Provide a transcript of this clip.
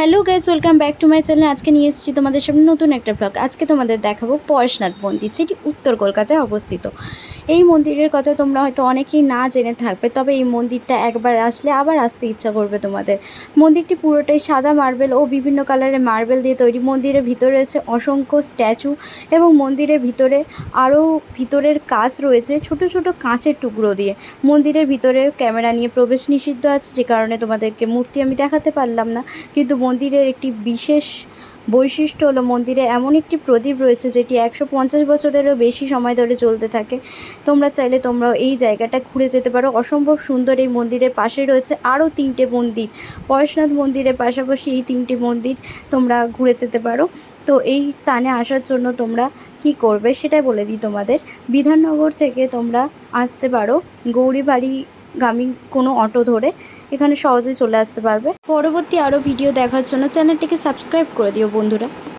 Hello guys, welcome back to my channel. আজকে নিয়ে এসেছি তোমাদের সামনে নতুন একটা ব্লগ। আজকে তোমাদের দেখাবো পরেশনাথ মন্দির, যেটি উত্তর কলকাতায় অবস্থিত। এই মন্দিরের কথা তোমরা হয়তো অনেকেই না জেনে থাকবে, তবে এই মন্দিরটা একবার আসলে আবার আসতে ইচ্ছা করবে তোমাদের। মন্দিরটি পুরোটাই সাদা মার্বেল ও বিভিন্ন কালারের মার্বেল দিয়ে তৈরি। মন্দিরের ভিতরে রয়েছে অসংখ্য স্ট্যাচু এবং মন্দিরের ভিতরে আরও ভিতরের কাজ রয়েছে ছোট ছোট কাঁচের টুকরো দিয়ে। মন্দিরের ভিতরে ক্যামেরা নিয়ে প্রবেশ নিষিদ্ধ আছে, যে কারণে তোমাদেরকে মূর্তি আমি দেখাতে পারলাম না। কিন্তু মন্দিরের একটি বিশেষ বৈশিষ্ট্য হলো, মন্দিরে এমন একটি প্রদীপ রয়েছে যেটি 150 বছরেরও বেশি সময় ধরে চলতে থাকে। তোমরা চাইলে তোমরাও এই জায়গাটা ঘুরে যেতে পারো। অসম্ভব সুন্দর। এই মন্দিরের পাশে রয়েছে আরও 3টে মন্দির। পরেশনাথ মন্দিরের পাশাপাশি এই 3টি মন্দির তোমরা ঘুরে যেতে পারো। তো এই স্থানে আসার জন্য তোমরা কি করবে সেটাই বলে দিই তোমাদের। বিধাননগর থেকে তোমরা আসতে পারো গৌরীবাড়ি গামী কোনো অটো ধরে, এখানে সহজেই চলে আসতে পারবে। পরবর্তী আরও ভিডিও দেখার জন্য চ্যানেলটিকে সাবস্ক্রাইব করে দিও বন্ধুরা।